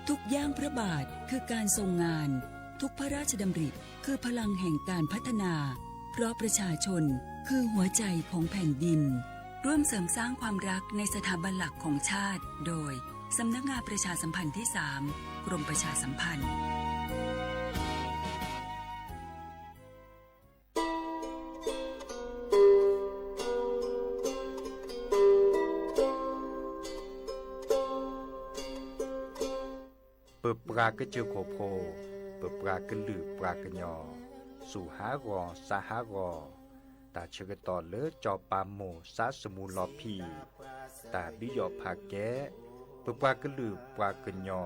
ทุกย่างพระบาทคือการทรงงานทุกพระราชดำริคือพลังแห่งการพัฒนาเพราะประชาชนคือหัวใจของแผ่นดินร่วมเสริมสร้างความรักในสถาบันหลักของชาติโดยสำนักงานประชาสัมพันธ์ที่ 3 กรมประชาสัมพันธ์เปิดปลากระเจือโคโพเปิดปลากระลือปลากระยอสู่หากอสาหากอตาเชกตอเลอจอปามโมซาสมูลอพีตาดิยอผาแกเปิดปลากระลือปลากระยอ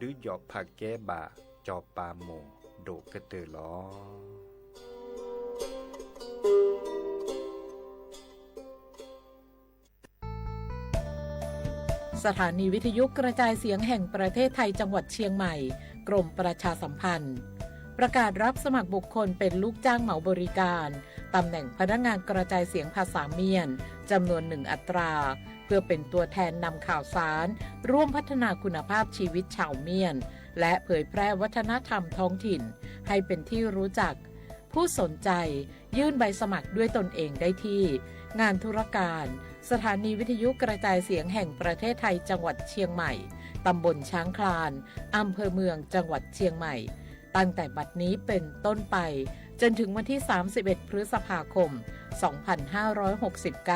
ดิยอผาแกบาจอปามโมโดกระเตอลอสถานีวิทยุกระจายเสียงแห่งประเทศไทยจังหวัดเชียงใหม่กรมประชาสัมพันธ์ประกาศรับสมัครบุคคลเป็นลูกจ้างเหมาบริการตำแหน่งพนักงานกระจายเสียงภาษาเมียนจำนวน1 อัตราเพื่อเป็นตัวแทนนำข่าวสารร่วมพัฒนาคุณภาพชีวิตชาวเมียนและเผยแพร่วัฒนธรรมท้องถิ่นให้เป็นที่รู้จักผู้สนใจยื่นใบสมัครด้วยตนเองได้ที่งานธุรการสถานีวิทยุกระจายเสียงแห่งประเทศไทยจังหวัดเชียงใหม่ตำบลช้างคลานอำเภอเมืองจังหวัดเชียงใหม่ตั้งแต่บัดนี้เป็นต้นไปจนถึงวันที่31พฤษภาคม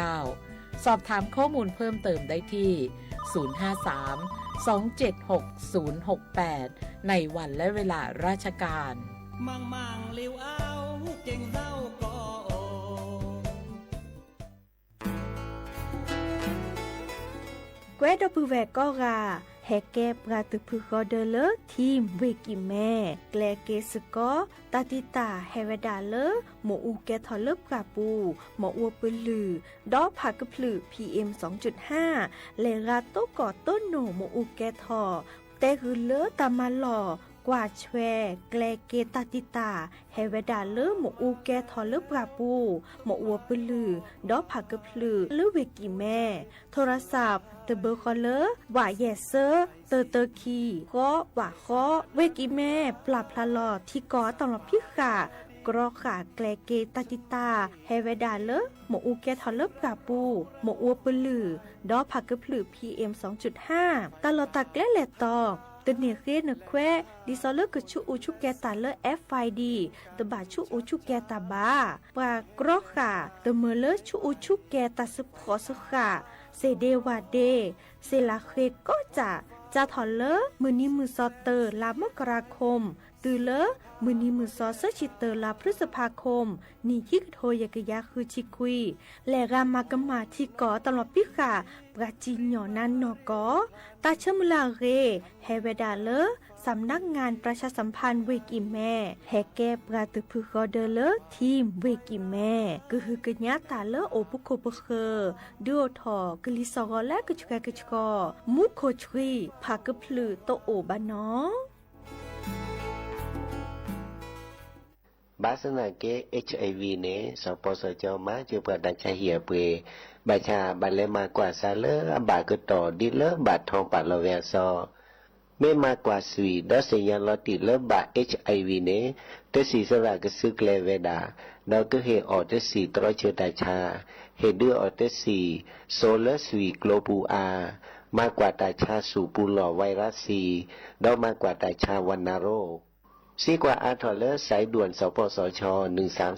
2569สอบถามข้อมูลเพิ่มเติมได้ที่053-276-068ในวันและเวลาราชการมังลิวเอาเก่งเจ้าก็แกวดอปือแวกก็กาแฮแกปราตุพึกอเดเลทีมเวกิแม่แกลเกสกอตาติตาเฮเวดาเลหมออูแกทอเลปกาปูหมออัวปืลือดอผักกะพลือ PM 2.5 เลราโตกอต้นโนหมออูแกทอแต่คือเลตามาหล่อกว่าแชแกลเกตาติตาเฮเวดาเลหมออูแกทอเลปกาปูหมออัวปืลือดอผักกะพลือเลเวกิแม่โทรศัพท์เตเบอร์คอเลอร์ว่าแยเซอร์เตอคีก็ว่าข้อเวกิแม่ปรับพลาลอที่กอตำรับพิขากรอขาแกลเกตาติตาเฮเวดาเลหมออูแกทอเลปกาปูหมออัวปลือดอผักกะพลือ PM 2.5 ตลอดตะแกลแลตอตเนเรนแควดิซอเลกชุอูชุแกตาเล FID ตบาชุอูชุแกตาบาปากรอขาตเมเลชุอูชุแกตาสพอสขาเซเดวาเดเซลาเคก็จะถอนเลมือนี้มือซอเตอร์ลามกราคมตือเลมือนี้มือซอเซชิเตอร์ลาพฤษภาคมนี่คิกโทยกะยาคือชิคุยและรามากมาที่กอตลอดพิขาปราจินหยอนันนอกอตาเชมุลาเรเฮเวดาเลสำนักงานประชาสัมพันธ์เวกิแม่แฮแกปราตุพึกอเดเลทีมเวกิแม่ก็คือกะญาตาเลโอปุโคปเคดูทอกลิซอและกะชุกะกะชกอมุโคชรีภากะพลือโตโอบานอบาสนาเก HIV เนี่ยสปสจมาจะเปิดดัชเหียเปบาชาบัลเลมากว่าซาเลอบากึต่อดิเลบาทองปาลเวซอไม่มากกว่าสุยดอเสียลอติเลบา HIV เนี่ยเตสีสระกซึกเลเวดาดอกก็เฮออเตสีตรอเชตาชาเฮดืออเตสีโซเลสุยโกลบูอามากกว่าตาชาสูปูหล่อไวรัสซีดอกมากกว่าตาชาวันนาโรซีกว่าอาทอเลอร์สายด่วนสปสช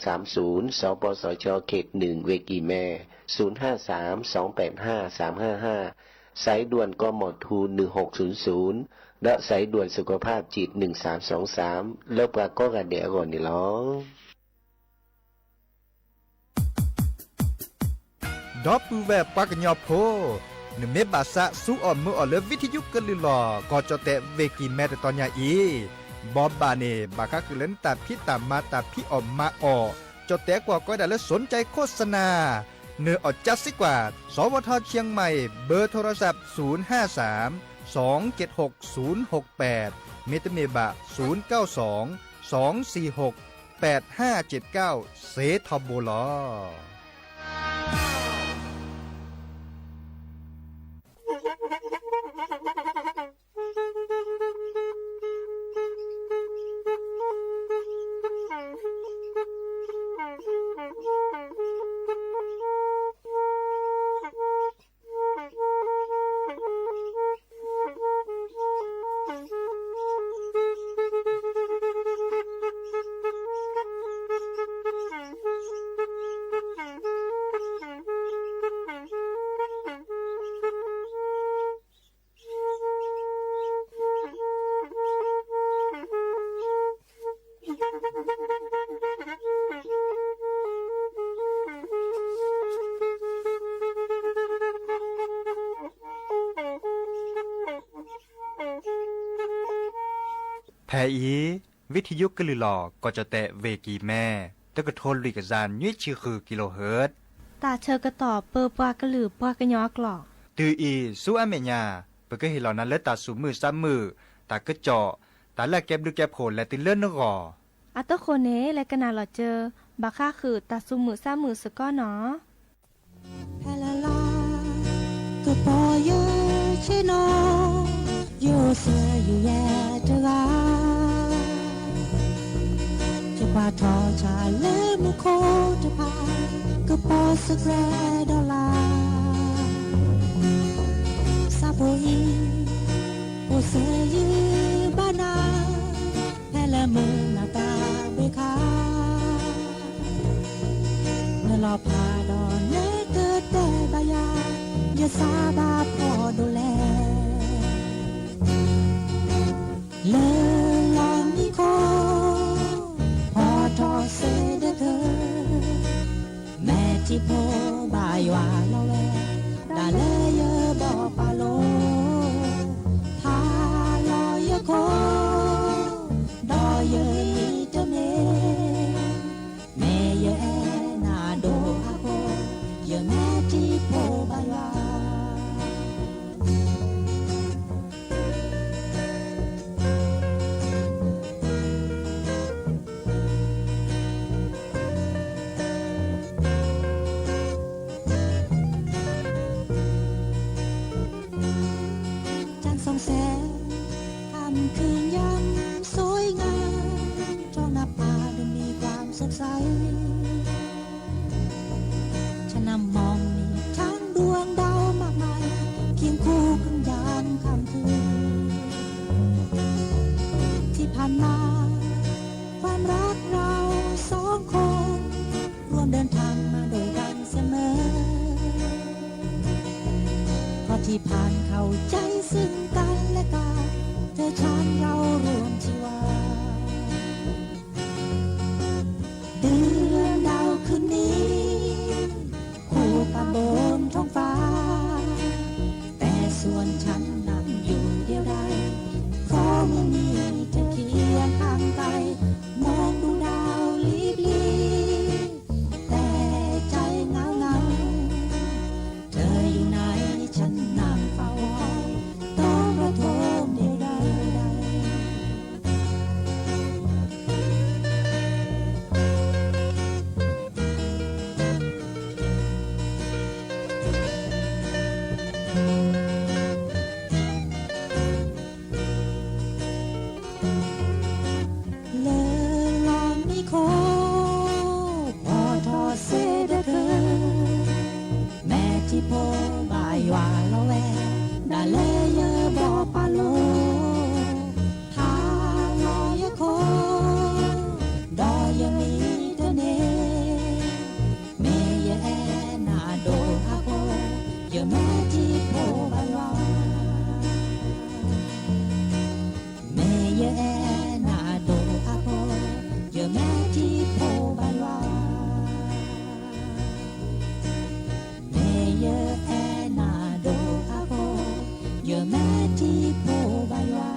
1330สปสชเขต1เวกีแม่053-285-355สายด่วนกมทู1600และสายด่วนสุขภาพจิต1323เลิกปรากฏกันเดี๋ยวก่อนนี่ล้อดอปูแวปากญอโพนเมบาสะสุออมมืออเลวิทยุกะลิลอกอจอเตเวกีแม่ตอนยาอีบอบบาเนบาคักเล่นตาพิตามาตาพิออมมาออจดแต่กว่าก็ได้และสนใจโฆษณาเนื้ออดจัดสิกว่าสวทเชียงใหม่เบอร์โทรศัพท์053-276-068เมตเมบะ092-246-8579เซทอโบลอ อีวิทยุกลือหลอก็จะแตะเวกีแม่ตะกะโทนลิกซานยี่ชื่อคือกิโลเฮิรตซ์ตาเชอกระต่อเปอปากระหลือปากระยอกหลอกตืออีสู้อเมญาเปก็เห็นเหล่านั้นและตาสูมือซ้ำมือตากระเจาะตาแลกเก็บดูแก็บโผล่และติเลื่อนนกออัตโคเนและกนาหลอเจอบาค่าคือตาซุมือซ้ามือสก้อเนาะก็พอเยอะใช่นออยู่เสียอยู่แย่จะกาจะพาทอชาเล่มุโคจะพาก็พอสักแรดอลลาซาโบอีโอเสียยืบานาแพลมือหน้าตาเบคาเนลอพาดอนเนเกิดแต่บายายาซาบาพอดูแลเลลองนิโคพอทอเซเดเธอแม่ที่โพบายวาละแวดาเลเยบอปาโลทาลอยโคดอเยลีเตเมแม่เยนาโดฮาโคเยแม่ที่โพบายวาส่องแสงค่ำคืนยามสวยงามจ้องหน้าผาดูมีความสดใสฉันนำมองมีทั้งดวงดาวมากมายเคียงคู่กันยามค่ำคืนที่ผ่านมาความรักเราสองคนร่วมเดินทางมาโดยกันเสมอเพราะที่ผ่านเข้าใจซึ่งกันและกันเธอฉันเรารวมชีวาเดือนดาวคืนนี้คู่กันบนท้องฟ้าแต่ส่วนฉันนั่งอยู่เดียวดายขอมือนี้เธอเคียงข้างไกลมองดูดาวลิบลีแต่ใจเงาเงาเธออยู่ไหนฉันนั่งเฝ้าคอยต้องระทมเดียวดายเลอลองนิโคพอทอเซเดเธอแม่ที่โพบายวาละแวดาเลเยบอปาโลทาลอยโคดอยมีเตเนเมยแอนาโดฮาโคเยแม่ที่โพบายวาเมยแอนาโดฮาโคเยแม่ที่โพบายวาเมยแอนาโดฮาโคเยแม่ที่โพบายวา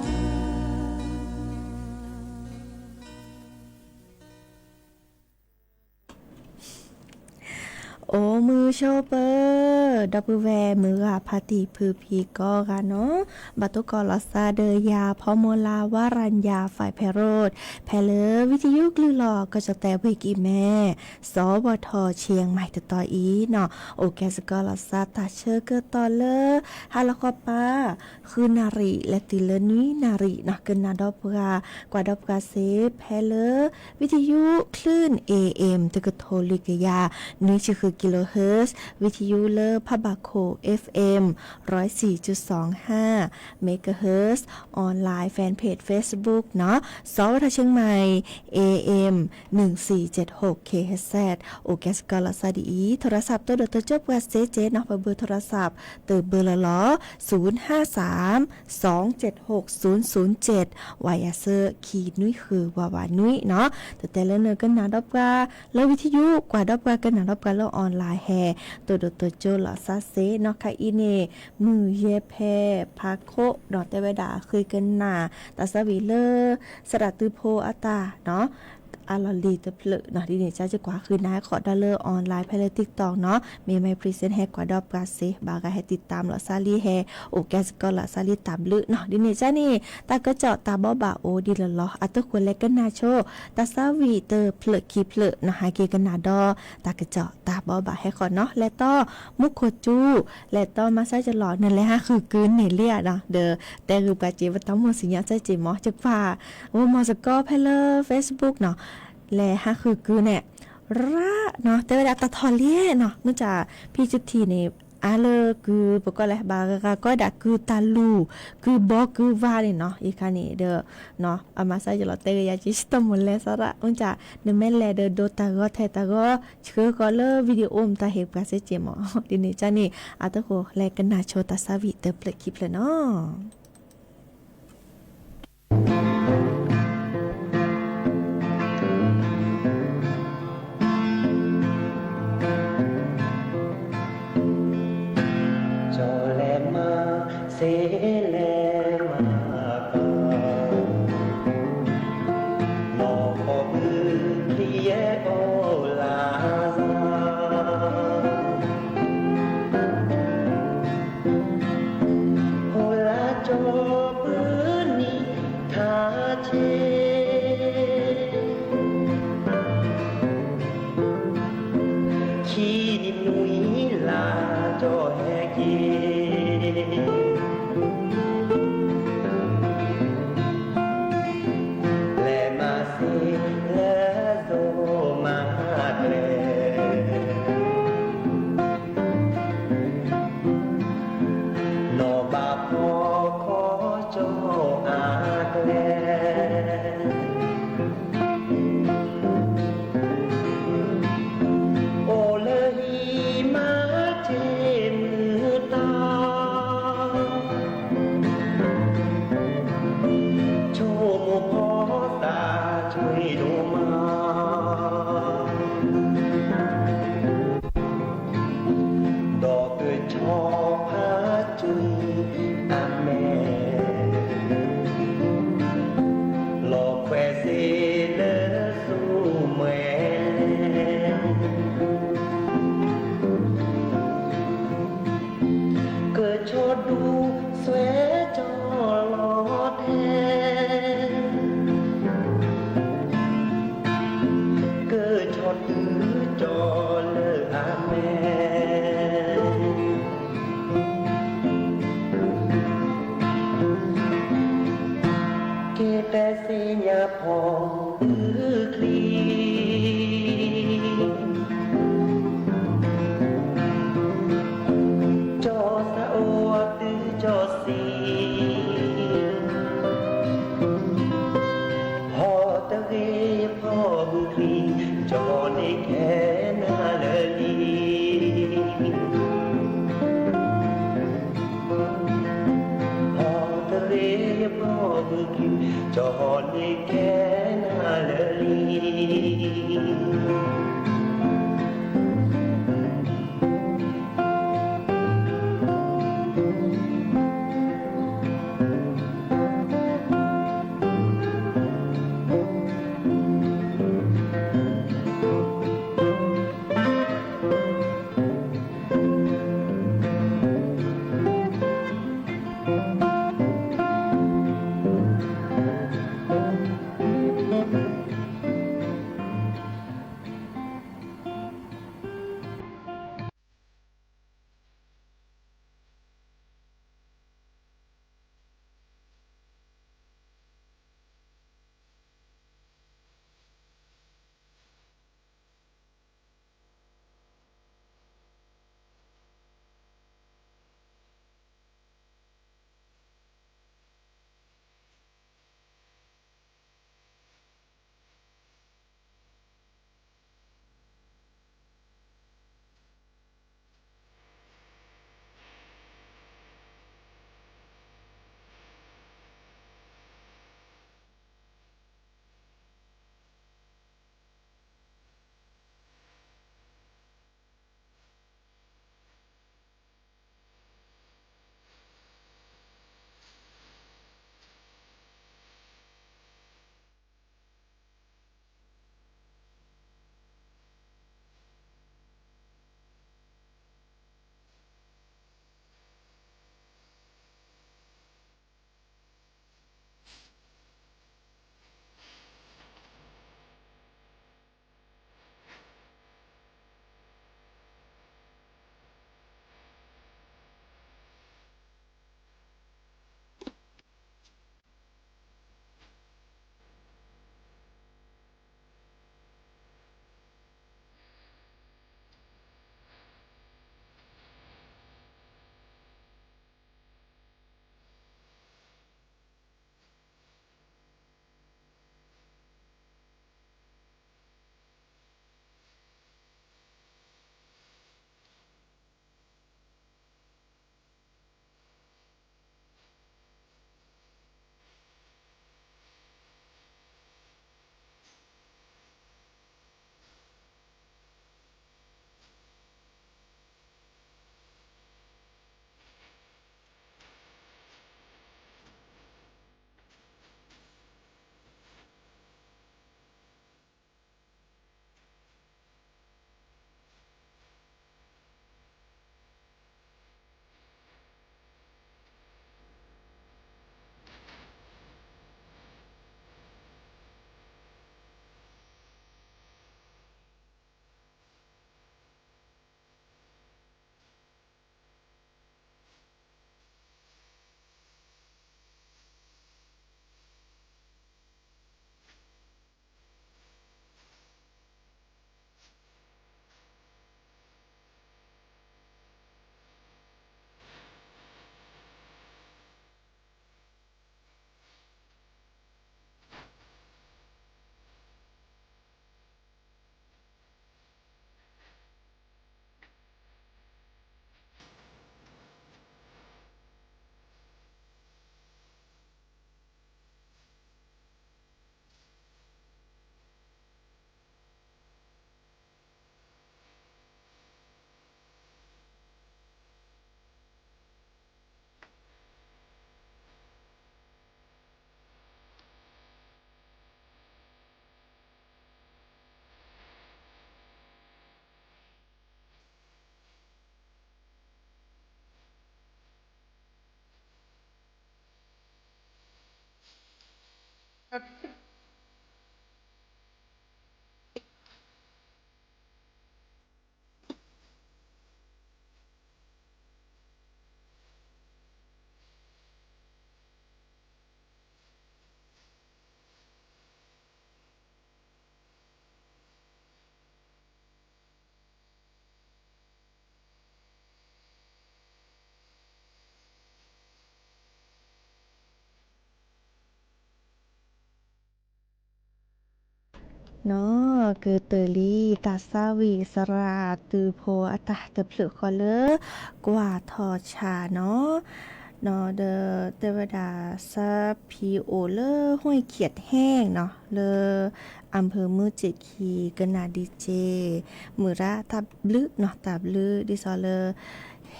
โอ้มือโชเปอร์ดับเบิลแวมือพาติพือพีก็กันเนาะบัตุกอลซาเดยาพอโมลาวารัญญาฝ่ายแพโรดแพเลวิทยุกลือหลอกก็จะแต่เวกีแม่สบทเชียงใหม่ต่ออีเนาะโอแกสกอลซาตาเชอเกตอเลฮาลคอปาคือนาริและติเลนุยนาริเนาะเกินนาดอบกากว่าดอบกาเซแพเลวิทยุคลื่น AM ตะกะโทลิกยานี่คือกิโลเฮิรตซ์วิทยุเลอพบาโค FM 104.25 เมกะเฮิรตซ์ออนไลน์แฟนเพจ Facebook เนาะสวทเชียงใหม่ AM 1476 KHZ โอแกสกอลซาดีโทรศัพท์ตัวเดตัวจบว่าเซเจเนาะเบอร์โทรศัพท์เตอเบอร์ละล้อ053-276-007วายาเซอร์ขีดนุ้ยคือวาวานุ้ยเนาะแต่ละเนอกันนาดอบกาแล้ววิทยุกว่าดอบกากันนาดอบกาแล้วออน อนไลน์แฮตัวโดตัวโจหลอซาเซเนาะค่ะอีเนมือเยแพพาโคดอกเตเวดาคุยกันหน้าตาสวีเลอสระตือโพอาตาเนาะอาลอลีตะเพลเนาะดีนี่จ้าจะกว่าคืนนายขอดอลเลอร์ออนไลน์เพล TikTok เนาะมีไม่พรีเซนต์ให้กว่าดอกปราเซบากาให้ติดตามหลอซาลีแฮโอแกสก็หลอซาลีตามลึเนาะดีนี่จ้านี่ตาก็เจาะตาบ่บ่าโอดีละลออัตควรเล็กกันนาโชตาซาวีเตอเพลคีเพลเนาะหาเกกันนาดอตาก็เจาะตาบ่บ่าให้ขอเนาะและต่อมุกโคจูและต่อมาซาจะหลอนั่นแหละฮะคือกืนนี่เลียเนาะเด้อแต่รูปกาจีว่าต้องมสิญญาใจจีหมอจักว่าว่ามอสก็เพล Facebook เนาะและฮะคือเนี่ยระเนาะแต่เวลาตะทอเลียเนาะมันจะพี่จุดทีนี่อาเลคือปกติบากก็ดักคือตาลูคือบอกคือว่านี่เนาะอีคันนี่เด้อเนาะอามาซาจะลอเตยาจิสตมุลเลสระมันจะเนแม่แลเด้อโดตาก็แทตาก็ชื่อก็เลวิดีโอมตาเฮกาเซเจมอดินี่จ้านี่อาตะโคแลกันนาโชตาซาวิเตเปลคลิปเลยเนาะเซเลมาปานอขอมือเพียโอลาซาโอลาโจปืนนี้ทาเชขี้นินุยลาโจแฮกีแต่เสียพองคลีจอสะโอตือจอสีพอตะเวพ่อบุคลีจอในแค่นาเลลีพ่อบุคลีจอในแค่นาเลลี เนาะคือเตอรี่ตาซาวีสราตือโพอัตตะเตอเพลือคอเลอกว่าทอชาเนาะเนาะเดวดาซาพีโอเลอห้วยเขียดแห้งเนาะเลออำเภอมือเจคีกนาดีเจมือระตับลึเนาะตับลึดิซอเลอ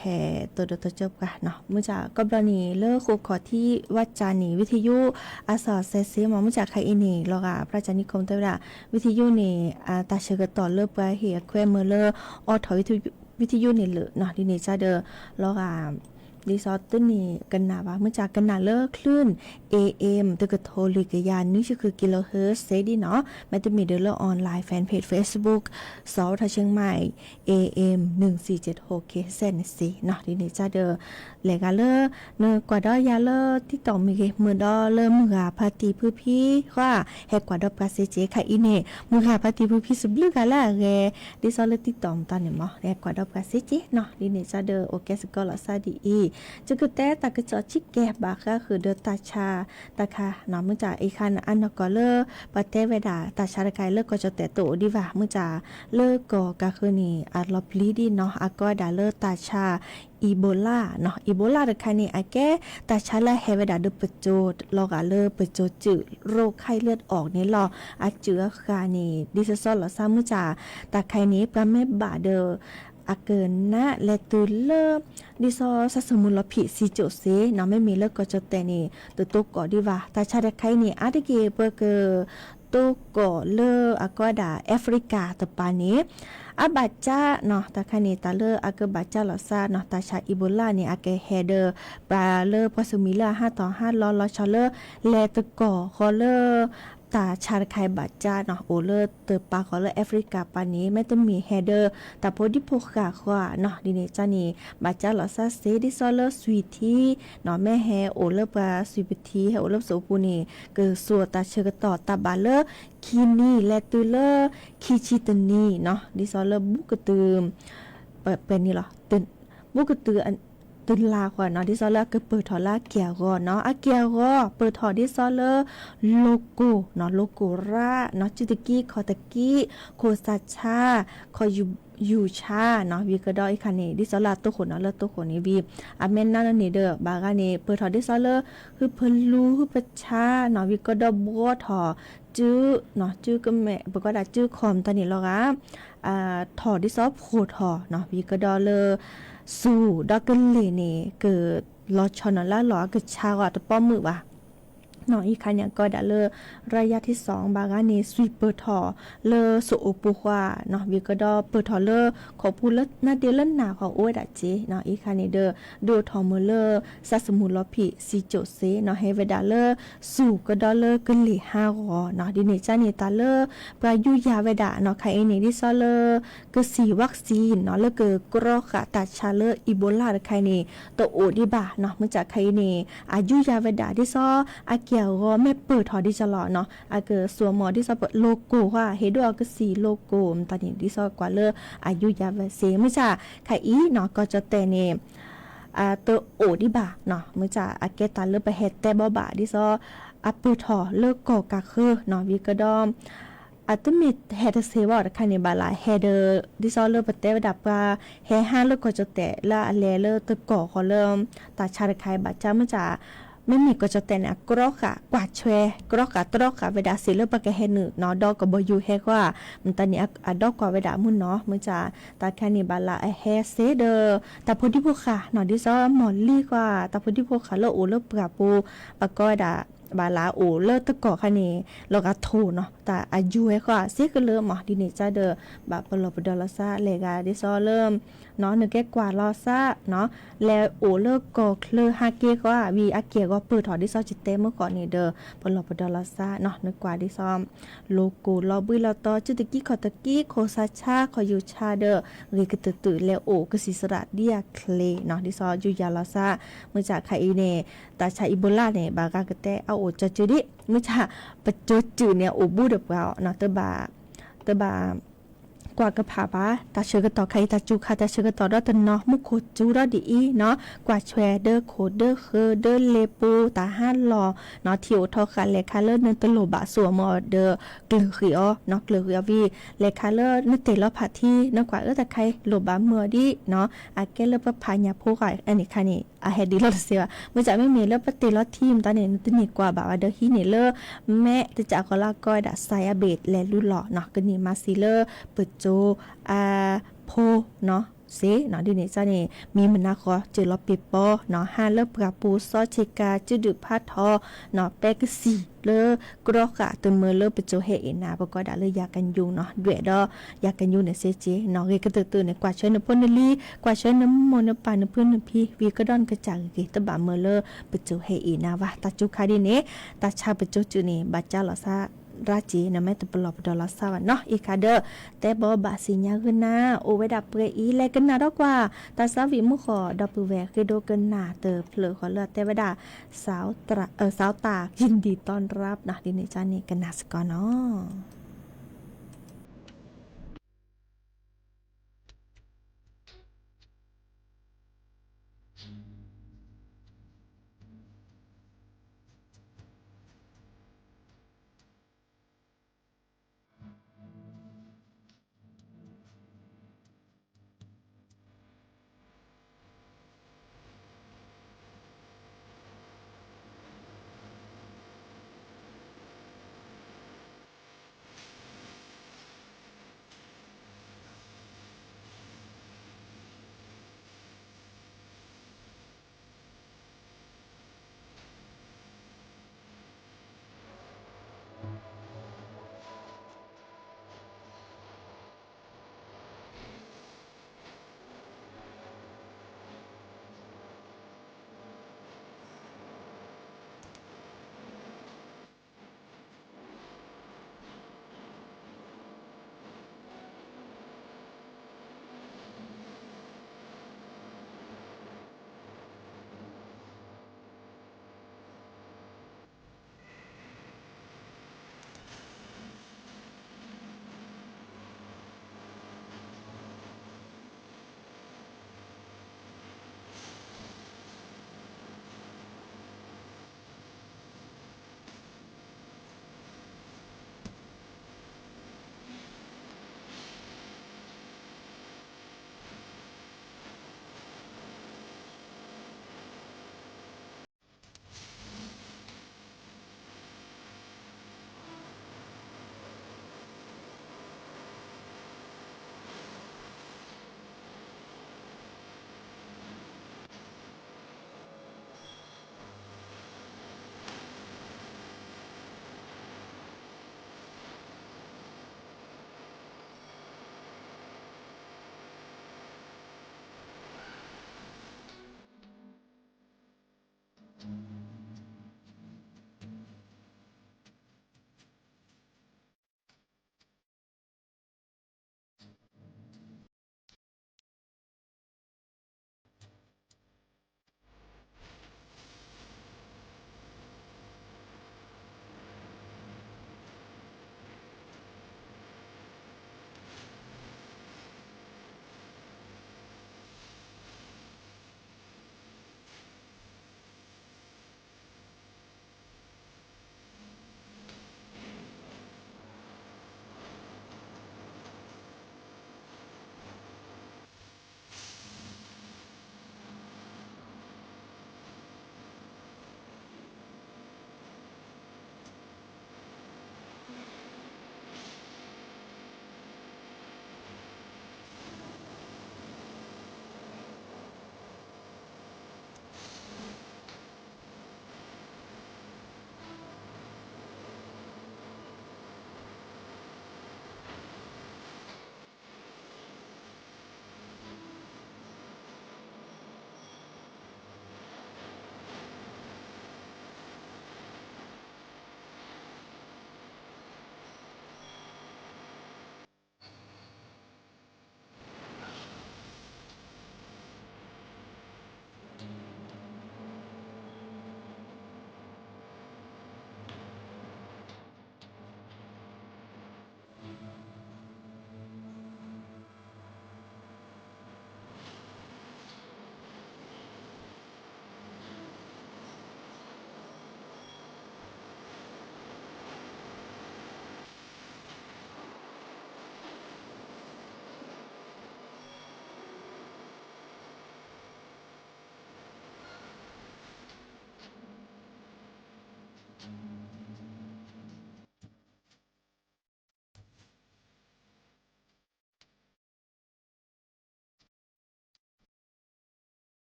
แห่ตัวจบกันเนาะมื่อจากกบลนีเลิกครูขอที่วัดจานีวิทยุอาสอเซเซียมามื่อจากใครอินี่ลอกะพระจันนิคมเตระวิทยุนี่ตาเชกต่อเลิกไปเหียแควเมอเลอร์ออถอยวิทยุนี่เลยเนาะดีนี่จ้าเดอลอกะดีซอตตัวนี้กันหนาว่าเมื่อจากกันหนาเลิกคลื่น AM ตะกะโทลิกยานนี่คือกิโลเฮิรตซ์เซดีเนาะมันจะมีเดอร์ออนไลน์แฟนเพจ Facebook สาวทาเชียงใหม่ AM 1476 KZ สิเนาะดีนี่จ้าเดอแลกะเลอเนกว่าดอยาเลอที่ต่อมีมือดอเลอมือพาตีพื้พี่ว่าแฮกว่าดอปาเซเจค่ะอีเน่มือพาตีพื้พี่สุบลึกะละแกดิซอเลติต่อมตอนเนี่ยมั้งแฮกว่าดอปาเซเจเนาะดีนี่จ้าเดอโอเคสกอลซาดีอีจะคือแต่ตากระจอชิกแกบาค่ะคือเดอตาชาตาค่ะเนาะมื้อจ่าอีคันอันก็เลอปะเตเวดาตาชาตะไกเลิกก็จะแต่โตดีว่ามื้อจ่าเลิกก็คือนี่อัลลอพลีดีเนาะอะก็ดาเลอตาชาอีโบลาเนาะอีโบลาตะไคนี่อาแกตาชาละเฮเวดาเดปโจดลอกะเลอปโจจือโรคไข้เลือดออกนี่ลออาเจือคานี่ดิซอลลอซามื้อจ่าตาไคนี้ปะแม่บาเดออาเกินนะและตุเลดิซอสสมุลพิสิโจเซนะไม่มีเลิกก็จะแต่นี่ตัวก่อดีว่าตาชาดะไคนี่อาตะเกเปเกตัวก่อเลอาก็ดาแอฟริกาตะปานี้อาบาจ้าเนาะตาคานีตาเลออาเกบาจ้าลอซาเนาะตาชาอีโบลานี่อาเกเฮเดอร์ปลาเลอพอสมิเลอ5/5ลอชอเลอแลตะก่อคอเลอตาชาไคบาจ้าเนาะโอเลอเตปาคอเลอแอฟริกาปานี้ไม่ต้องมีเฮเดอร์แต่พอดิโพกาควาเนาะดิเนจานี่บาจ้าลอซาเซดิซอเลอสวีทีเนาะแม่แฮโอเลอปาสวีทีโอเลอโซปูนี่เกอสัวตาเชกต่อตาบาเลอคีนี่และตูเลอคีชิตนีเนาะดิซอเลอบุกตืมเป็นนี่หรอตึนบุกตืออันตุนลากว่าเนาะดิซอเลอก็เปิดถอลาเกียกอเนาะอะเกียกอเปิดถอดิซอเลอโลโก้เนาะโลโก้ราเนาะจิตกี้คอตะกี้โคซาชาคอยูชาเนาะวีก็ดอยคันนี้ดิซอลาตัวคนเนาะเลอตัวคนนี้วีอะเมนนั่นนี่เด้อบากานี่เปิดถอดิซอเลอคือเพิ่นรู้คือประชาเนาะวีก็ดอบัวถอจื้อเนาะจื้อก็แม่บ่ก็ได้จื้อคอมตอนนี้หรอกถอดิซอโพถอเนาะวีก็ดอเลอสู่ดอกกันเลยนี่เกิดลอชอนละหลอเกิดชาวตะป้อมมือว่ะเนาะอีกคันเนี่ยก็ได้เลยระยะที่2บางอันนี้สวีเปิดถอเลอโซโอปุควาเนาะวีก็ดอเปิดถอเลอขอพูดแล้วนาเดลหนาของโอ้ยดะเจเนาะอีกคันนี้เด้อดูทอมเลอซัสมุลพิซิโจเซเนาะเฮเวดาเลอสู่ก็ดอเลอกันเลย5รอเนาะดิเนจานี่ตาเลอปรายุยาเวดาเนาะไคเอนี่ดิซอเลอก็4วัคซีนเนาะแล้วก็กรอกะตาชาเลออีโบลาไคนี่ตโอดิบาเนาะมาจากไคนี่อายุยาเวดาดิซออาเกียวก็แม่เปิดถอดิจะหล่อเนาะอาเกสัวหมอดิซอเปิดโลโก้ว่าเฮดอก็4โลโก้ตอนนี้ดิซอกว่าเลออายุยาเวเซไม่ใช่ไคอีเนาะก็จะแต่เนี่ยตัวโอดิบาเนาะมื้อจ่าอาเกตาเลอไปเฮ็ดแต่บ่บาดิซออัปเปิดถอเลิกก่อกะคือเนาะวิกดอมตุมีเฮดเซวอร์คันในบาลาเฮเดอร์ดิซอเลอร์ปเตวดับว่าเฮห้าเลิกก็จะแต่ละเลเลอร์ตะก่อขอเริ่มตาชาไคบาจ้ามื้อจ่าไม่มีก็จะแต่นะกรอกะกวาดแชกรอกะตรอกะเวดาสิเลปะกะเฮนึเนาะดอกก็บ่อยู่เฮกว่ามันตอนนี้อะดอกกว่าเวดามุ่นเนาะมื้อจ้าตาแค่นี้บาลาเฮเซเดอตาพอดีพวกค่ะเนาะดิซอหมอลี่กว่าตาพอดีพวกค่ะเลอโอเลปะปูปะก็ดา บาลาโอเลอตะกอคะเนแล้วก็โทเนาะแต่อายุให้ก็เสียก็เริ่มหมอดิเนจ้าเดอบาปลอปดอลซาเลกาดิซอเริ่มเนาะนึกแก่กว่าลอซาเนาะแล้วโอเลิกก็เลอฮาเกก็วีอาเกก็เปิดถอดิซอจิเตเมื่อก่อนนี่เดอปลอปดอลซาเนาะนึกกว่าดิซอมโลโก้ลอบุยลอตอจุตะกี้ขอตะกี้โคซาชาขออยู่ชาเดอเรกะตื่นแล้วโอก็สิสระเดียเคลเนาะดิซออยู่ยาลอซาเมื่อจากไคอีเนตาชาอิโบลาเนี่ยบากากะเตเอาโอจะจุดิมื่อจะปะโจจืเนี่ยโอบูดเปล่าเนาะเตบากว่ากระผาบาตาเชกต่อใครตาจูคาตาเชกต่อดอตเนาะมุโคจูรอดีอีเนาะกว่าแชร์เดอร์โคเดอร์เคเดอร์เลปูตาห้าลอเนาะทิวทอคาเลคาเลอร์นตโลบะสัวมอเดอร์เกลือเขียวเนาะเกลือเขียววีเลคาเลอร์นเตลอผัดที่เนาะกว่าตะใครโลบะเมื่อดีเนาะอาเกเลปพายาโพกอันนี้ค่ะนี่อาเฮดีลอเสียเมื่อจะไม่มีเลปเตลอทีมตอนนี้นตนี่กว่าบาเดอร์ฮีเนเลอร์แม่จะจากกอลาก้อยดาไซอาเบดและลุหล่อเนาะก็นี่มาซิเลอร์เปิดโจโพเนาะเซเนาะดิเนจ้านี่มีมันนะขอเจอลอปิปอเนาะฮาเลปราปูซอเชกาจุดุพาทอเนาะแปกซีเลกรอกะตัวเมเลปโจเฮเอนาปก็ได้เลยยากันยุงเนาะด้วยดอยากันยุงเนี่ยเซเจเนาะเรกตื่นเนี่ยกว่าเชนพนลีกว่าเชนมนปานเพื่อนพี่วีก็ดอนกระจังกีตบะเมเลปโจเฮเอนาวะตาจุคาดิเนตาชาปโจจุนี่บาจาลอซาราจีนะแม่ตะปลอบดอลลาร์สวัสเนาะอีกาเดอแต่บอบาสิญญาขึ้นนะโอเวดับเปรอีแลกันนะดอกว่าตาสาวิมุขอดับเบิลแวกคือโดกันนาเตอเพลอขอเลือดแต่วดาสาวตายินดีต้อนรับนะดิเนจานี่กันนาสกอเนาะ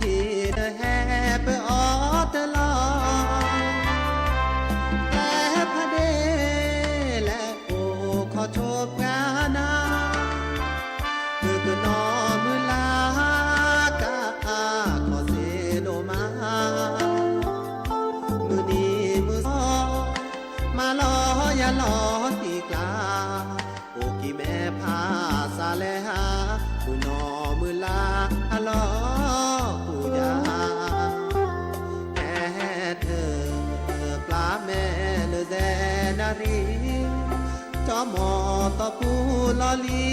ทีเดแฮเปออเตลอและพระเดและโอขอโชคงานาคือนอมือลากาขอเสโนมามือนี้มือซอมาลออย่าลอตีกลาโอกี่แม่พาซาเลหาผู้นอมือลาฮัลโหลจอมอตอปูลอลี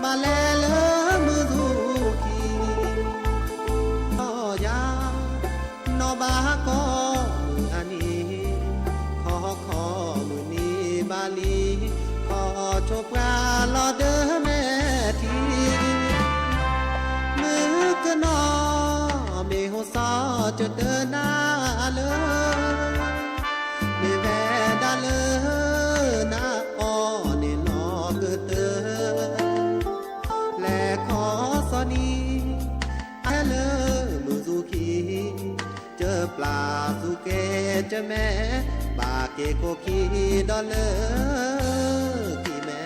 บาเลเลมือดูกีอยานอบาก็มืออันนี้ขอ ลีขอโชคราลอเดอแม่ทีมือกะนอเมโหซอจะเดินหน้าเลยเมแวดาเลยนาอ้อเนลอเกิดเตอและขอสอนีให้เลยมือสุขีเจอปลาสุเกเจอแม่บาเกโกคีดอเลยคีแม่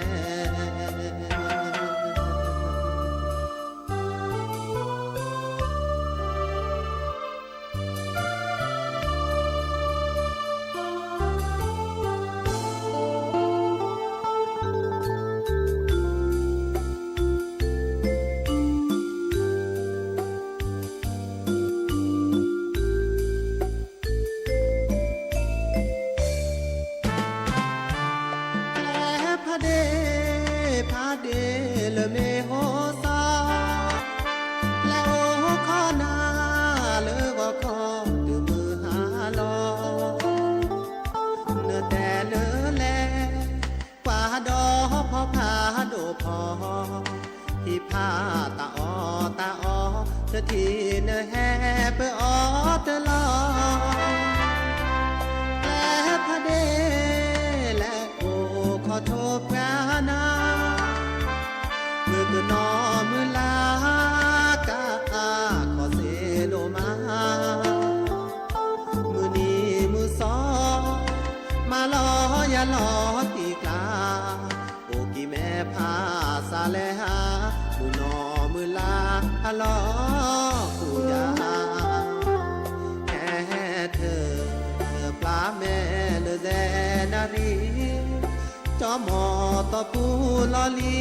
ทีเนแฮเปออตลอและพระเดและโอขอโทษพระนามือตัวนอมือลากาขอเสโลมามือนี้มือสองมาล้ออย่าล้อตีกลาโอกี่แม่พาสาแลหามือนอมือลาฮัลโหลกูยาแค่เธอปลาแม่เลแดนารีจอมอต่อปูลอลี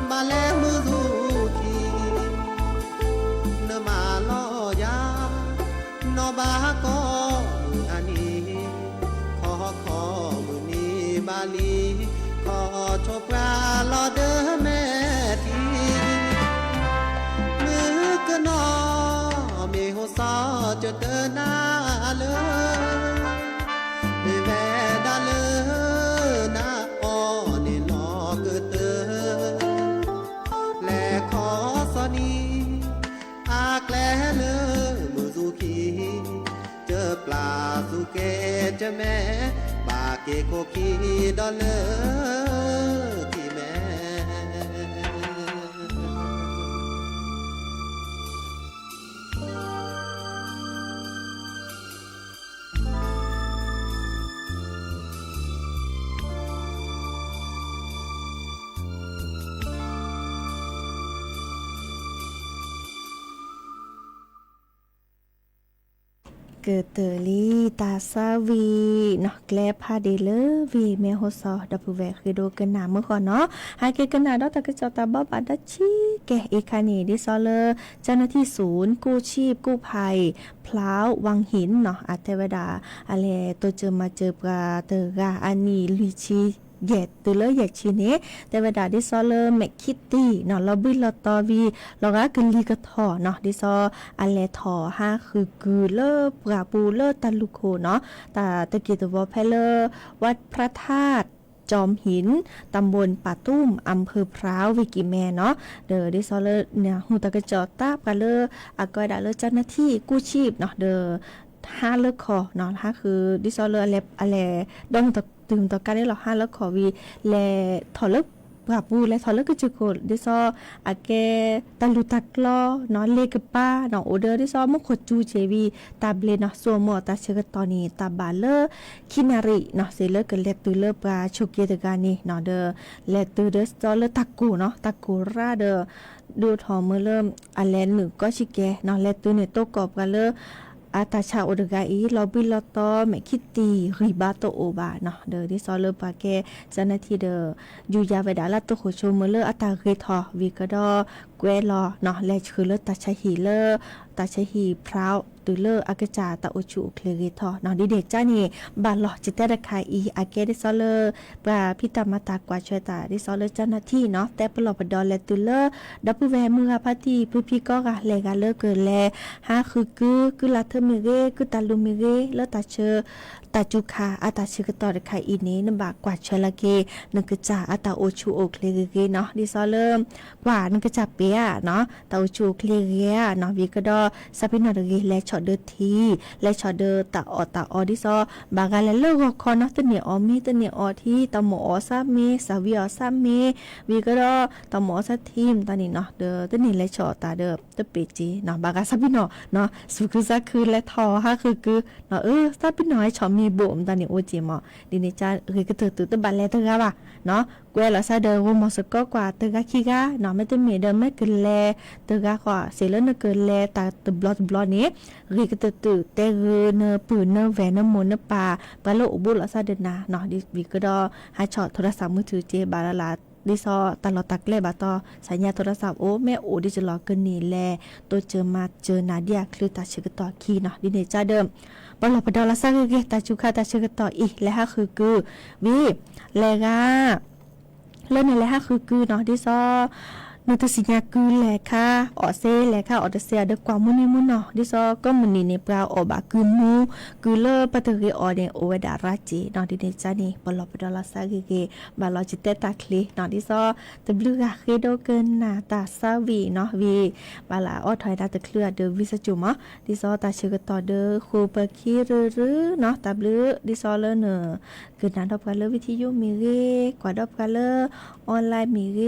มาแล้วมือดูทีเนมาล้อยานอบาก็มืออันนี้ขอมือนี้บาลีขอโชคราลอเดอแม่ทีมือกะนอเมโหซอจะเดินหน้าเลยไม่แว่ดาเลยนะอ้อนี่ลอเกิดเตอและขอสอนีอากแลเลยมือสุขีเจอปลาสุเกเจอแม่บาเกโคคีดอเลยที่แม่ เกิดเตอลีตาซาวีเนาะแกลพาเดเลวีเมโฮซอดับเวคือโดกันนาเมื่อก่อนเนาะหากกันนาดอกตะกะจอตาบอบาดัชชีแกเอคานีดิซอเลเจ้าหน้าที่ศูนย์กู้ชีพกู้ภัยพล้าววังหินเนาะอาเทวดาอะไรตัวเจอมาเจอปลาเตอกาอันนี้ลิชีเหยียดตัวเลยเหยียดชีเนแต่เวลาดิซอเลแมคคิตตี้เนาะเราบิลตอวีเราก็กึลีกะทอเนาะดิซออะไรทอ5คือกือเลปราปูเลตะลุโคเนาะแต่ตะกี้ตัวบ่แพเลวัดพระธาตุจอมหินตำบลป่าตุ้มอำเภอพร้าววิกิแมเนาะเดอดิซอเลเนี่ยหูตะกะจอตาบกันเลอากอยดาเลเจ้าหน้าที่กู้ชีพเนาะเดอ5เลิกคอเนาะ5คือดิซอเลอะไรดองตะตื่มต่อการได้หรอ5แล้วขอวีแลถอดเลิกปราบปูและถอดเลิกก็จะโกรธดิซออาแกตะลุตักลอเนาะเลกป้าเนาะโอเดอร์ดิซอมุขจูเจวีตาเบลเนาะซัวหมอตาเชกตอนีตาบาเลคินาริเนาะเซเลกเลตุเลปราโชเกตกานีเนาะเดอเลตุเดสตอเลตักกูเนาะตักกูราเดอดูทอมือเริ่มอแลนหนึ่งก็ชิแกเนาะเลตุเนโตกอบกันเลอาตาชาโอดกาอีลอบิลตอแมคิตตีริบาโตโอบาเนาะเดอที่ซอเลปาแกเจ้าหน้าที่เดออยู่ยาเวดาลาตโคโชเมเลอัตาเรทอวีกดอเกวลอเนาะและคือเลตาชาฮีเลตาชาฮีพราวตุเลอากจาตาโอชูเคลเรทอเนาะดิเดจ้านี่บาลอจิตตะคาอีอาเกดิซอเลปราพิตามาตากว่าช่วยตาดิซอเลเจ้าหน้าที่เนาะแต่ปลอปดอและตุเลดับเวมือพาทีผู้พี่ก็กะเลกาเลเกินแล5คือลาเทเมเรคือตาลูเมเรเลตาเช ตาจุคาอาตาชิกตอดไคอีนี้นบากกว่าเชลเกนึกจ่าอาตาโอชูโอเคเลเกเนาะดิซอเริ่มกว่านึกจ่าเปียเนาะตาโอชูเคเลเกเนาะวีก็ดอซาปินอดเกและชอเดอทีและชอเดอตาอดิซอบากาเลเลกคอเนาะตะเนียอมีตะเนียอที่ตาหมอซาเมสาวีอซาเมวีก็ดอตาหมอซาทีมตานี่เนาะเดอตะนี่และชอตาเดอตะเปจีเนาะบากาซาปินอเนาะสุคือซาคือและทอฮะคือเนาะซาปินอให้ชอมีบ่มตานี่โอจิมอดินี่จ้าคือก็ตือตะบันแลตะกะบ่ะเนาะกวยละซาเดอโรมอสกอกว่าตะกะขี้กะเนาะไม่ตะเมเดอไม่กึแลตะกะกว่าเสเลนกึแลตาตะบลอนี้คือก็ตือเตเรเนปืนเนแวนมนปาปะโลบุละซาเดนาเนาะดิวิก็ดอหาช็อตโทรศัพท์มือถือเจบาลาดิซอตลอดตักเลบาตอสัญญาโทรศัพท์โอ้แม่โอดิจะรอเกินนี่แลตัวเจอมาเจอนาเดียคลือตาชิกตอคีเนาะดิเนจ้าเดิมปลอปดอละซาเกตาจุคาตาชิกตออีและฮะคือวิแลกาเล่นในและฮะคือเนาะดิซอนตสิญาคือแลค่ะออเซแลค่ะออเดเซียเดกว่ามุนี่มุนเนาะดิซอก็มุนี่ในปลาอบาคือมูคือเลปะตะเกออเนโอเวดาราจีเนาะดิเนจานี่ปลอปดอละซาเกบาลอจิเตตาคลีเนาะดิซอตะบลูกาเคโดเกินนาตาซาวีเนาะวีบาลาออถอยดาตะเคลือเดวิสจุมะดิซอตาชิกตอเดคูเปคีรือเนาะตาบลูดิซอเลเนเกินนาดอบกันเลวิทยุมีเรกว่าดอบกันเลออนไลน์มีเร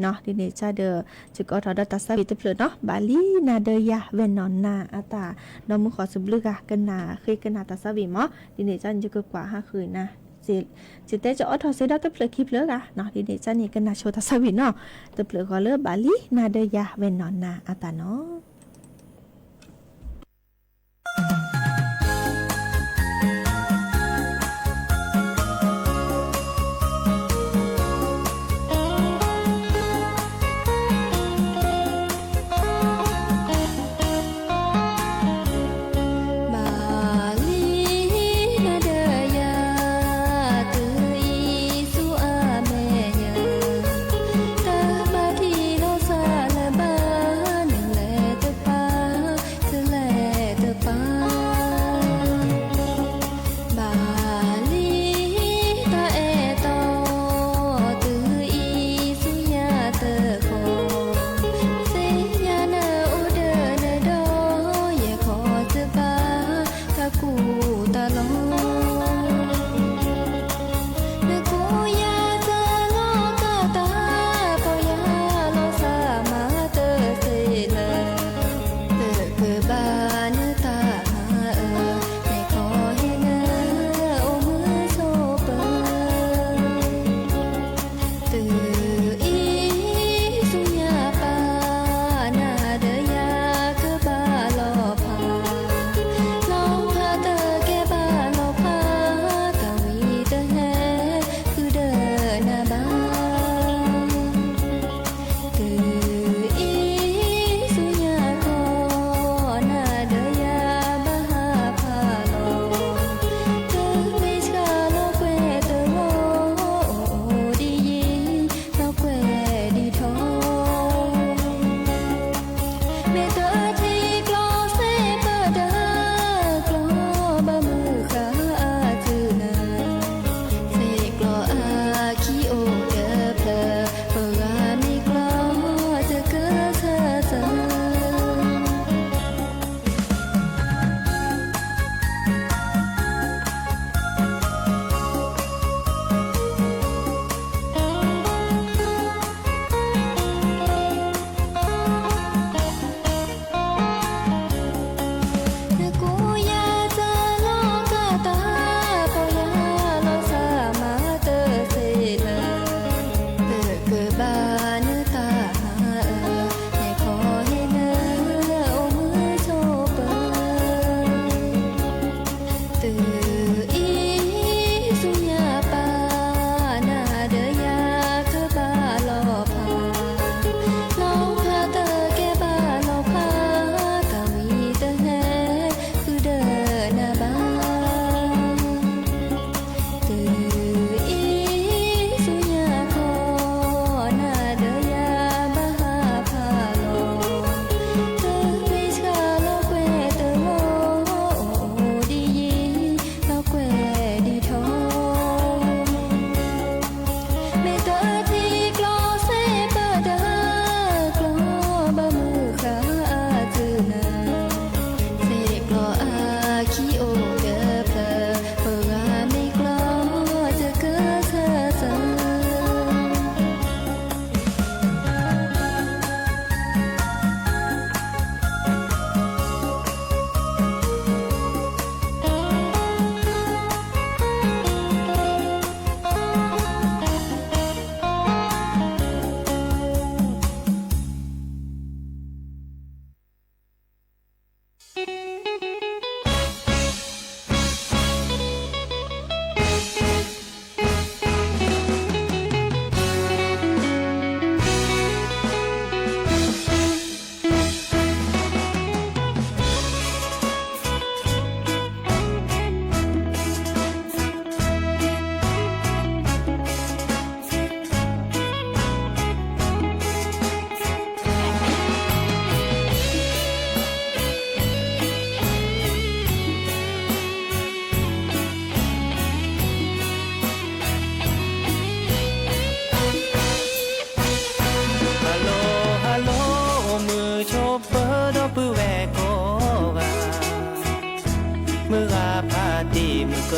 เนาะดิเนจาเดจุกอทอดตัสบิตเพลเนาะบาลีนาเดยาเวนนอนนาอาตาดอมขอสุบลึกะกันนาเคยกันนาตัสบิมอดิเนจันจุกกว่า5คืนนะจิเตจะอทอเซดาตเพลคลิปเลกะเนาะดิเนจันนี่กันนาโชตัสบิเนาะตเพลขอเลบาลีนาเดยาเวนนอนนาอาตาเนาะ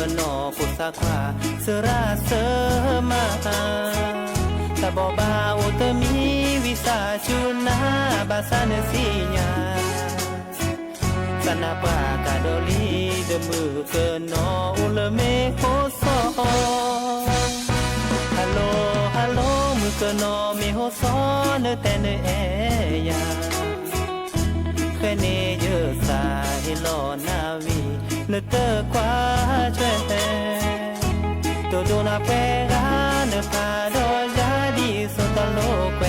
ก็นอกุสาควาเสราเสมาตาบอบาโอเตมีวิสาชุนาบาสานสีญาสนาปากาดอลีเดมือเกนออุลเมโคโซฮัลโหลฮัลโหลมือเกนอเมโฮโซเนเตเนเอยาเคเนเยอสาเฮโลนาวีเนเตควาช่วยโดโดนาเปกาเนพาดอยาดีสุตโลเก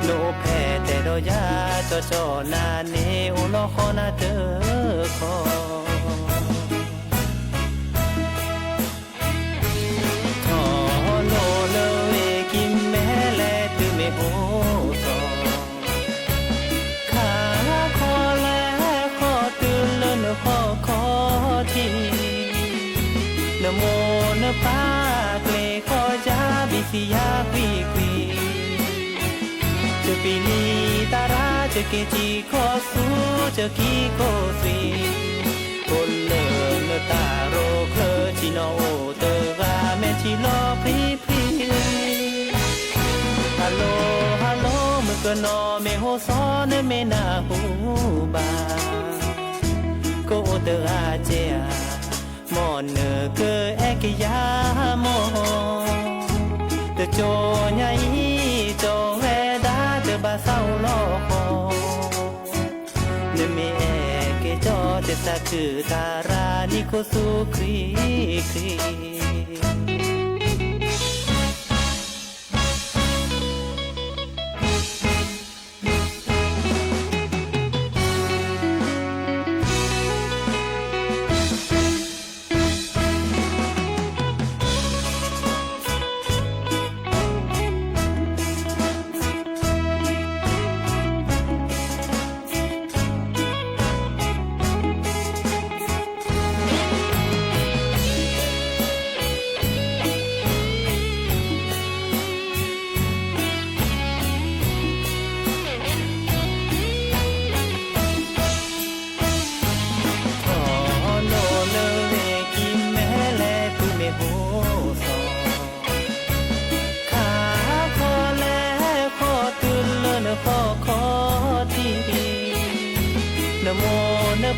โลเพเตโดยาจอจอนาเนโอโลขอนาเตขอทอโลเลเวกิมเมเลตุเมโอโซขาขอแลขอตุลนขอขอทีนโมนปาเกลขอจาบิสิยาควีควีจะปีลีตาราจะเกจีขอสู้จะกีโคสีคนเลินตาโรเคลจิโนโอเตกาเมจิโลพรีพรีฮัลโหลฮัลโหลมือกนอเมโฮซอนเมนาฮูบาโกเตอาเจียมอนเนเกเอกยามอเตโจญายโจเวดาเตบาเศร้าลอคอเนเมเอกโจเตสะคือตารานิโคสุครีครี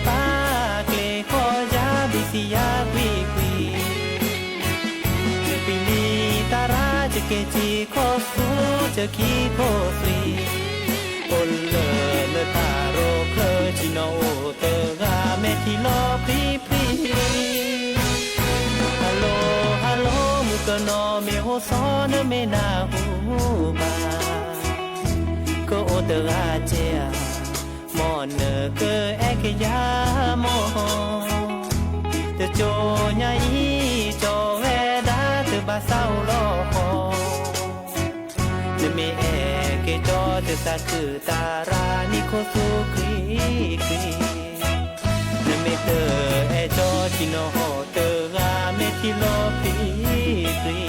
ปาเกลขอยาบิสิยาควีควีจะปีลีตาราจะเกจีขอสู้จะคีโคสีโอเลเนตาโรเคลจิโนโอเตกาเมทิโลพรีพรีฮัลโหลฮัลโหลมุกนอเมโฮซอนเมนาฮูบาโกโอเตอาเจียมอนเนเกเอกยามอเตโจญายโจเวดาเตบาเศร้าลอคอเนเมเอกโจเตสะคือตารานิโคสุครีครีเนเมเตเอโจจิโนโฮเตกาเมทิโลพรีพรี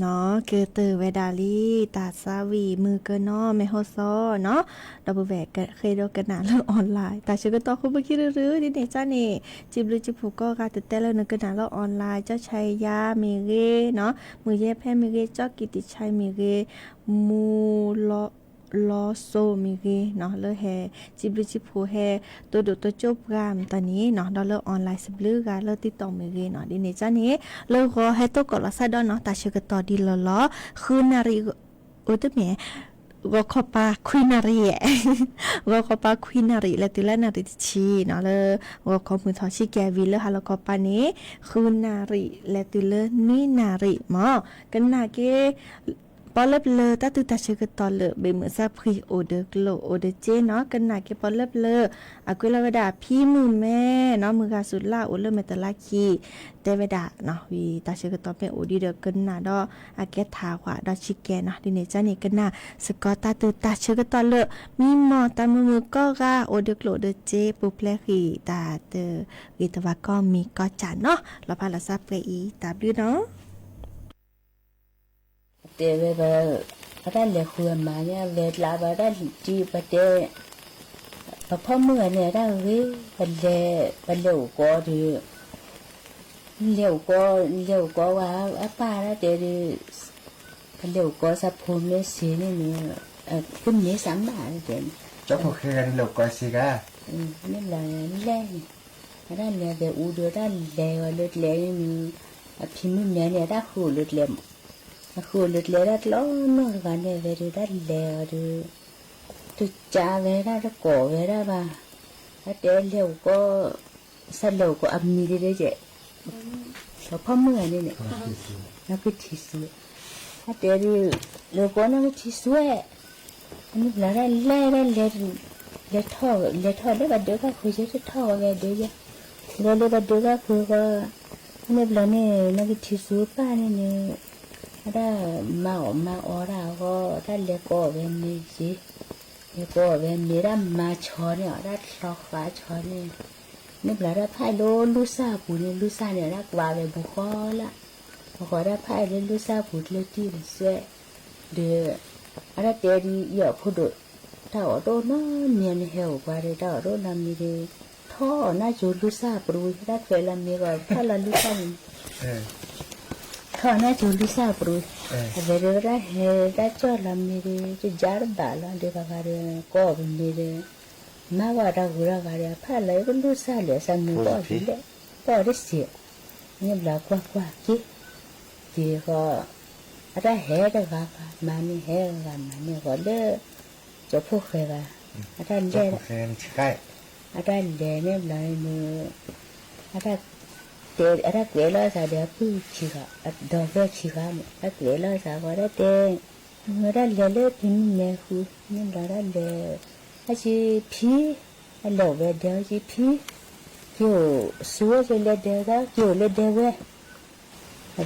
เนาะคือตือเวดาลีตาซาวีมือเกนอเมโฮซอเนาะดับเบิลแวกเคยดูกันหนาเรื่องออนไลน์แต่ชื่อก็ต่อคุณไปคิดรื้อดิเนจ้านี่จิบลือจิบผูกก็การติดแต่แล้วนึกกันหนาเรื่องออนไลน์เจ้าชัยยาเมเรเนาะมือเย็บแพเมเรเจ้ากิติชัยเมเรมูลอโซมีเกเนาะเลอแฮจิบลือจิบผูแฮตัวดูตัวจบกามตอนนี้เนาะเราเลิกออนไลน์สิบลือกันเลิกติดต่อมีเกเนาะดิเนจ้านี่เลิกก็ให้ตัวกดละซะดอนเนาะแต่ชื่อก็ต่อดีล้อคือนารีโอ้ตัวเมียก็ขอปาควินารีก็ขอปาควินารีและติละนารีชีเนาะเลยก็ขอมือทอชิแกวิลเลยฮะแล้วก็ปานี้คือนารีและติละนี่นารีหมอกันนาเก ปอเล็บเลอตาตุตาเชกตอเลเบเมซาพรีโอเดกโลโอเดเจเนาะกันนาเกปอเล็บเลออากุลาวดาพี่มือแม่เนาะมือกาสุดลาโอเลเมตลาคีเตเวดาเนาะวีตาเชกตอเป็นโอดีเดกันนาดออาเกทาขวาดอชิแกเนาะดิเนจานี่กันนาสกอตาตุตาเชกตอเลมีมอตามือก็กาโอเดกโลเดเจปุเพลคีตาเตวีตวาก็มีก็จานเนาะเราพาลาซาเปอีตาบลือเนาะเตเวบาด้านเลขวนมาเนี่ยเวลาบาด้านจีบเตพอเมื่อเนี่ยได้เว้บันเลวก็ดีเลวก็ว่าป้าแล้วเตดีบันเลวก็สับพมเนี่ยสีนี่เนี่ยขึ้นนี้3 บาทเต็มเจ้าพวกเคยเหลวก็สิกะนี่แหละแรงด้านเนี่ยเดี๋ยวอูเดือด้านเลวเลือดเลวมีพิมพ์เนี่ยได้คู่เลือดเลวคู่เลือดเลวได้ล้อนอกกันเนี่ยเวทีได้เลวดูตุจ่าเวลาจะก่อเวลาบ้าถ้าเดี๋ยวเลวก็สั่นเลวก็อับมีได้เจ๊เราพ่อเมื่อนี่เนี่ยนักวิธีสวยถ้าเดี๋ยวเลวก็นักวิธีสวยอันนี้เราได้เล่ท่อได้บัดเดียวก็คุยจะท่อไงเดี๋ยวจะเราได้บัดเดียวก็คุยก็อันนี้เราเนี่ยนักวิธีสวยป้าเนี่ยได้มาออราก็ได้เลี้ยก็เป็นนี่สิเลี้ยก็เป็นนี่ได้มาชอเนี่ยได้ลอกฟ้าชอเนี่ยนี่เราได้ไพ่ลูซาปูเนี่ยลูซาเนี่ยได้กว่าเป็นบุคคลละบุคคลได้ไพ่เลยลูซาปูเลยที่เสียเดี๋ยวอะไรเดี๋ยวเยอะพูดถ้าอดโดนเนี่ยเนี่ยเหวกว่าเลยถ้าอดโดนน้ำมีเลยท่อน่าจะลูซาปูได้เวลามีก็ถ้าเราลูซาท่อน่าจะลูซาปูเวลาได้จอดลำมีเลยจะจาร์บาลเดี๋ยวก็เลยก็เป็นมีเลยมาว่าเราก็เลยพาเลยก็ลูซาเลยสามีก็ดีเลยก็ได้เสียเนี่ยเรากว่าคิดที่ก็อะไรแห่ได้ก็มานี่แห่กันมานี่ก็เด้อจะพูดใครว่าอะไรเด้ออะไรเด้อเนี่ยเลยเนี่ยอะไรเดี๋ยวอะไรเกลือซาเดี๋ยวพูดชิกะดอกเบี้ยชิกะเนี่ยอะไรเกลือซาก็ได้เด้อเมื่อได้เลี้ยพิมพ์เนี่ยคือเนี่ยได้เลี้ยไอ้ชีพีไอ้หล่อเว้ยเดี๋ยวชีพีเกี่ยวสวยจะเลี้ยเดี๋ยวก็เกี่ยวเลี้ยเดี๋ยวเว้ยอ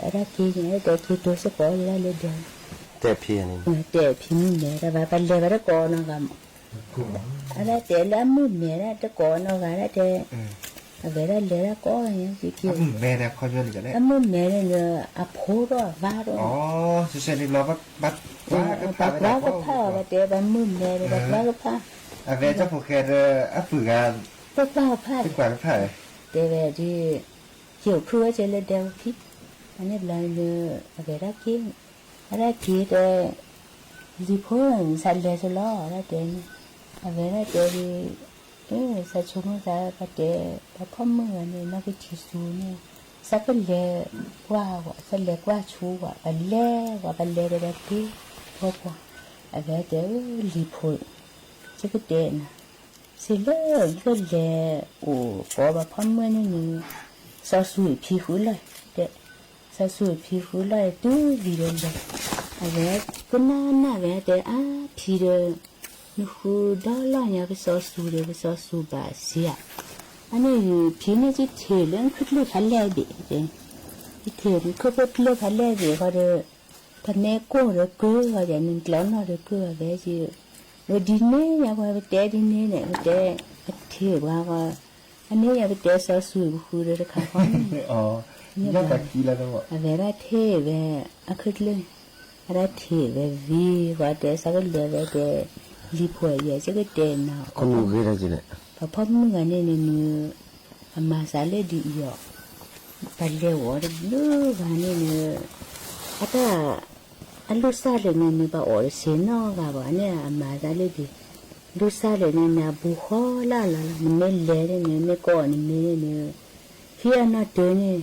ะไรกี่เนี่ยเดี๋ยวกี่ตัวสปอยล์เลี้ยเดี๋ยวแต่พี่นี่แต่พิมพ์เนี่ยแต่ว่าเป็นเลี้ยว่าได้ก่อนนะครับอะไรแต่ละมือเนี่ยได้ก่อนนะครับแต่เวลาเลี้ยก็อย่างนี้กี่แม่เนี่ยเขาเยอะเลยจ้ะเนี่ยมือแม่เนี่ยโพดว่าด้วยอ๋อสุดท้ายนี่เราบัดว่าก็ผ้าว่าแต่บัดมือแม่เนี่ยบัดว่าก็ผ้าเวลาเจ้าพวกเคยฝึกงานก็ผ้าฝึกงานผ้าแต่เวลาที่เกี่ยวคือว่าจะเลี้ยเดียวคิดอันนี้เราเนี่ยเวลากินอะไรกินแต่ที่พูดสั่นเลยสุดล้ออะไรเดี๋ยวเวลาเดี๋ยวสักชั่วโมงสักประเดี๋ยวพ่อเมื่อเนี่ยนักวิธีสูเนี่ยสักเป็นเล่ว่าสักเล่ว่าชูว่าเป็นเล่แบบที่พบว่าเดี๋ยวรีพอร์ตจะก็เด่นสิเล่ก็เล่โอ้พอแบบพ่อเมื่อนี่สาวสวยผิวเลยเด็กสาวสวยผิวเลยตู้ดีเลยเดี๋ยวก็น่าเดี๋ยวผิวนี่คือดอลลาร์เนี่ยก็สอสูเลยก็สอสูบาเสียอันนี้พี่เนี่ยจะเทเรื่องขึ้นเลยพันเลยดิเเทเรื่องขึ้นเลยพันเลยดิเขาเด้อพันเนโก้เด้อก็เขาจะนึ่งกล้อนเด้อก็เวทีเราดินเนี่ยอยากไปเตะดินเนี่ยเตะเทว่าก็อันนี้อยากไปเตะสอสูบุคือเด้อค่ะอ๋อนี่ก็กี่แล้วก็เวลาเทเวขึ้นเลยอะไรเทเววีว่าเตะสักเลยเวเตะรีพอร์ตอย่างจะก็เด่นนะคนรู้กี่ได้จีเนี่ยพอเมื่อเนี่ยมาสาเลดีอ่ะไปเลี้ยวเลือกวันนี้เนี่ยถ้าลูกสาวเลยเนี่ยไปออกเสียนอกับเนี่ยมาสาเลดีลูกสาวเลยเนี่ยบุคคลมันไม่เลี้ยเนี่ยไม่ก่อนเนี่ยเฮียน่าเดินเนี่ย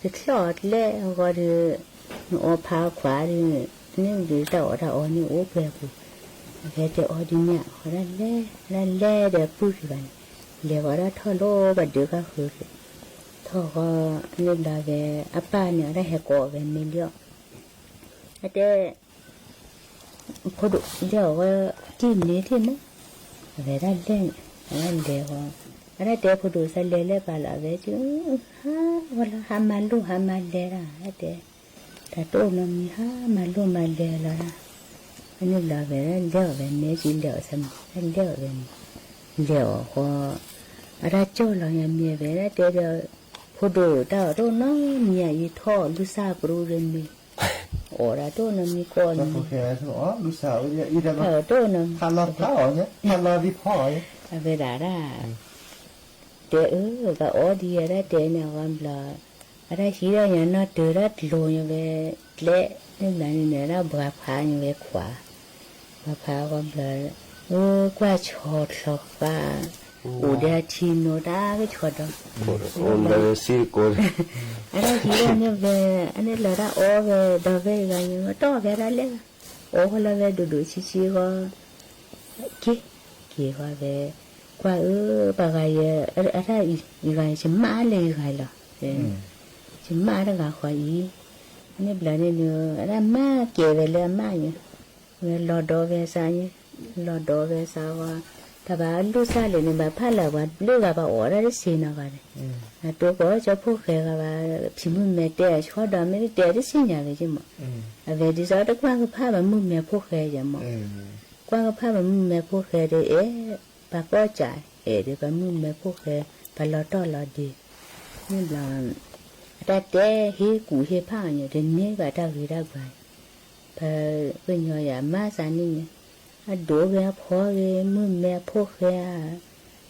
จะคลอดแล้วก็เดี๋ยวพาขวาเนี่ยนี่เดี๋ยวเราเนี่ยโอ้เปล่าเดี๋ยวดีเนี่ยเขาได้เล่เดี๋ยวพูดกันเดี๋ยวว่าท่อโลบัดเดี๋ยวก็คือท่อก็นี่ได้เวป้าเนี่ยได้เหกอเวนี่เดียวแต่ พอดูเดี๋ยวก็จิ้มนี้ที่มั้งเวลาเล่นอะไรเดี๋ยวอะไรเดี๋ยวพอดูใส่เล่ๆไปละเวจูฮะวันละหามาลูหามาเล่ละเดี๋ยวแต่โตน้ำมีหามาลูมาเล่ละอันนี้ละเวลาเดี๋ยวเวเมจิเดี๋ยวซ้ำเดี๋ยวเวเดี๋ยวก็อะไรโจ้เรายังมีเวลาเดี๋ยวพอดูดาวโตน้องมีอีท่อลูซาปรูเรนมีora to na mi ko ni ok thôi lu sao vậy ít là to na han lo phao nhé han lo đi phao nhé ave da ra te ga o di ra te na gam la ara shi ra ya na te ra lo ya ve le ni la ni ne ra ba pha ni ve khwa ba pha gam la o kwa chot lo fa o da chi no da ke chot do o le si ko ara shi ra ni ve ane la ra o ve da ve ga ni to ve ra le o la ve du chi chi go ki go ve qua bà gầy ở đây gầy chỉ mã lên gầy là chỉ mã đó gà khỏi ý nên là nên ở đây má kể về là má nhỉ về lò đỏ về sao nhỉ lò đỏ về sao ta bảo lúc sao lên bà phát là bà lúc bà ở đây xin nào vậy tôi có cho phúc khỏe bà chỉ muốn mẹ đẻ cho đó mấy đẻ đấy xin nhà vậy chứ mà về đi sau đó qua cái phát bà muốn mẹ phúc khỏe vậy mà qua cái phát bà muốn mẹ phúc khỏe để bà có chạy để bà muốn mẹ phúc khỏe bà lo to lo đi nên là ta té hi củ hi pha nhỉ đến nhé bà ta gửi ra vậy bà bây giờ ya má san đi đổ về phô về muốn mẹ phúc khỏe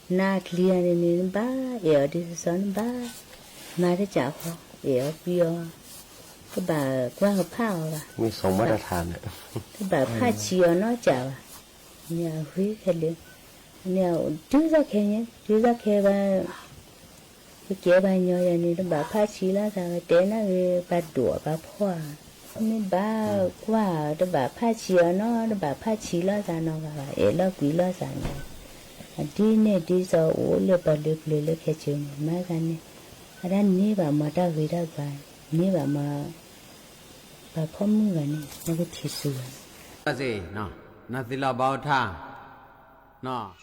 nát liền nên bà ở đi son bà mà để trả phô ở bia cái bà qua cái pha bàมีสองมาตรฐาน cái bà pha chiều nó trả nhà huy cái liền nhà trước ra khe nhé trước ra khe bà cái kia bà nhỏ vậy nên bà pha chi là sao té nó bà đùa bà phua nên bà qua đó bà pha chiều nó bà pha chi là sao nó bà ấy là quý là sao đi nè đi sau ô lừa bà lừa khe chiều mà cái này ở đây ní bà mà ta gửi ra bà ní bà mà bà phong cái này nó cái thịt sườn gì nó là bao tha nó